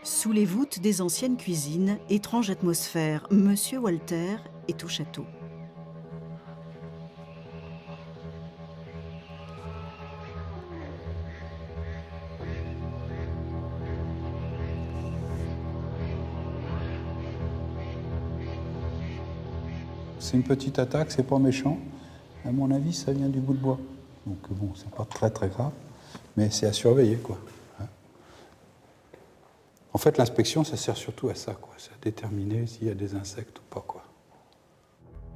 Sous les voûtes des anciennes cuisines, étrange atmosphère, Monsieur Walter est au château. C'est une petite attaque, c'est pas méchant. À mon avis, ça vient du bout de bois. Donc bon, c'est pas très grave, mais c'est à surveiller, quoi. En fait, l'inspection, ça sert surtout à ça, quoi. C'est à déterminer s'il y a des insectes ou pas, quoi.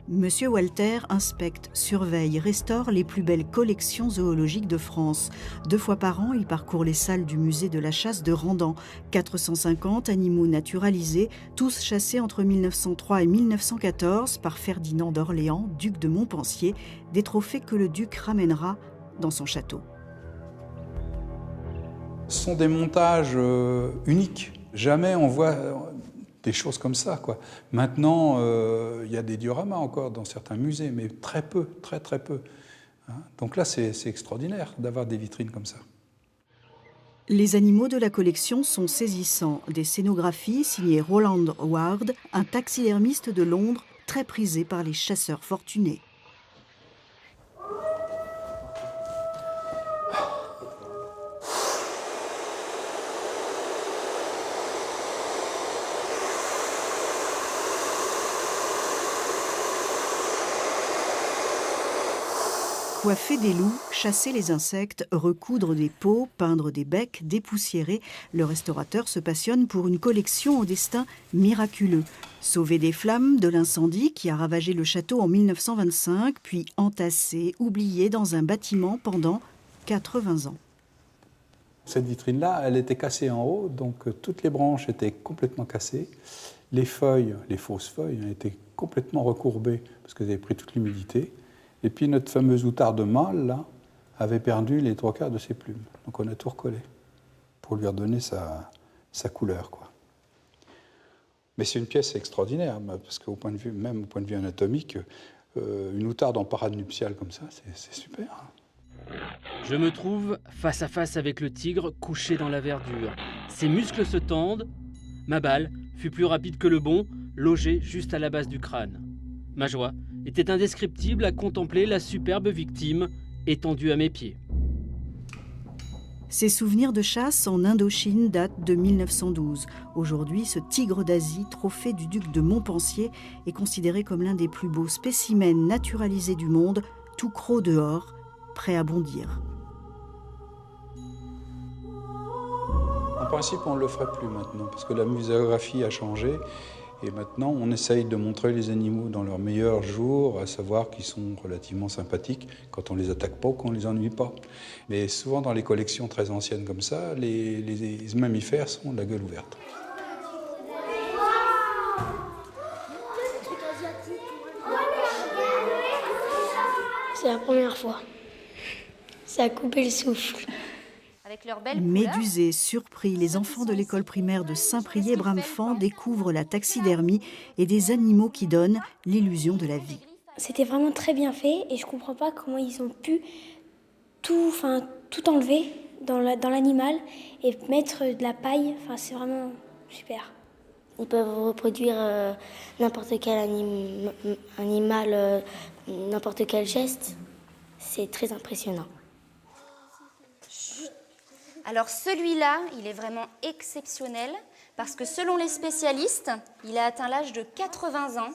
Monsieur Walter inspecte, surveille, restaure les plus belles collections zoologiques de France. 2 fois par an, il parcourt les salles du musée de la chasse de Randan. 450 animaux naturalisés, tous chassés entre 1903 et 1914 par Ferdinand d'Orléans, duc de Montpensier, des trophées que le duc ramènera dans son château. Ce sont des montages uniques. Jamais on voit des choses comme ça, quoi. Maintenant, il y a des dioramas encore dans certains musées, mais très peu, très peu. Donc là, c'est extraordinaire d'avoir des vitrines comme ça. Les animaux de la collection sont saisissants. Des scénographies signées Roland Ward, un taxidermiste de Londres très prisé par les chasseurs fortunés. Coiffer des loups, chasser les insectes, recoudre des peaux, peindre des becs, dépoussiérer, le restaurateur se passionne pour une collection au destin miraculeux. Sauver des flammes de l'incendie qui a ravagé le château en 1925, puis entassé, oublié dans un bâtiment pendant 80 ans. Cette vitrine-là, elle était cassée en haut, donc toutes les branches étaient complètement cassées. Les feuilles, les fausses feuilles, étaient complètement recourbées parce qu'elles avaient pris toute l'humidité. Et puis notre fameuse outarde mâle, là, avait perdu les 3/4 de ses plumes. Donc on a tout recollé pour lui redonner sa couleur, quoi. Mais c'est une pièce extraordinaire, parce qu'au point de vue, même au point de vue anatomique, une outarde en parade nuptiale comme ça, c'est super. Je me trouve face à face avec le tigre couché dans la verdure. Ses muscles se tendent. Ma balle fut plus rapide que le bond, logée juste à la base du crâne. Ma joie était indescriptible à contempler la superbe victime étendue à mes pieds. Ses souvenirs de chasse en Indochine datent de 1912. Aujourd'hui, ce tigre d'Asie, trophée du duc de Montpensier, est considéré comme l'un des plus beaux spécimens naturalisés du monde, tout croc dehors, prêt à bondir. En principe, on ne le ferait plus maintenant, parce que la muséographie a changé. Et maintenant, on essaye de montrer les animaux dans leurs meilleurs jours, à savoir qu'ils sont relativement sympathiques quand on ne les attaque pas ou qu'on ne les ennuie pas. Mais souvent, dans les collections très anciennes comme ça, les mammifères sont de la gueule ouverte. C'est la première fois. Ça a coupé le souffle. Médusés, surpris, les enfants de l'école primaire de Saint-Priest-Bramefant découvrent la taxidermie et des animaux qui donnent l'illusion de la vie. C'était vraiment très bien fait et je ne comprends pas comment ils ont pu tout enlever dans l'animal et mettre de la paille. Enfin, c'est vraiment super. Ils peuvent reproduire n'importe quel animal, n'importe quel geste. C'est très impressionnant. Alors celui-là, il est vraiment exceptionnel parce que selon les spécialistes, il a atteint l'âge de 80 ans,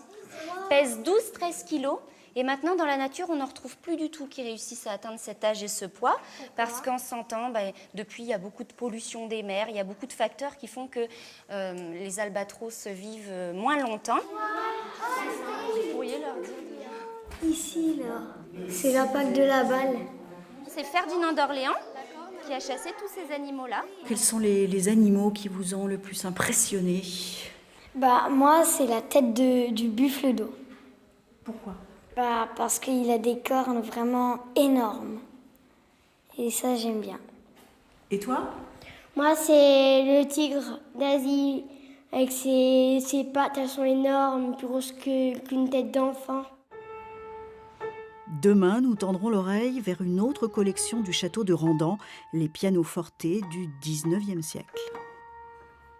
pèse 12-13 kilos et maintenant dans la nature, on n'en retrouve plus du tout qui réussissent à atteindre cet âge et ce poids parce qu'en 100 ans, depuis, il y a beaucoup de pollution des mers, il y a beaucoup de facteurs qui font que les albatros vivent moins longtemps. Vous pourriez leur dire Ici, là, c'est l'impact de la balle. C'est Ferdinand d'Orléans qui a chassé tous ces animaux-là. Quels sont les animaux qui vous ont le plus impressionné? Moi, c'est la tête du buffle d'eau. Pourquoi? Parce qu'il a des cornes vraiment énormes. Et ça, j'aime bien. Et toi? Moi, c'est le tigre d'Asie avec ses pattes, elles sont énormes, plus grosses qu'une tête d'enfant. Demain, nous tendrons l'oreille vers une autre collection du château de Randan, les pianofortes du 19e siècle.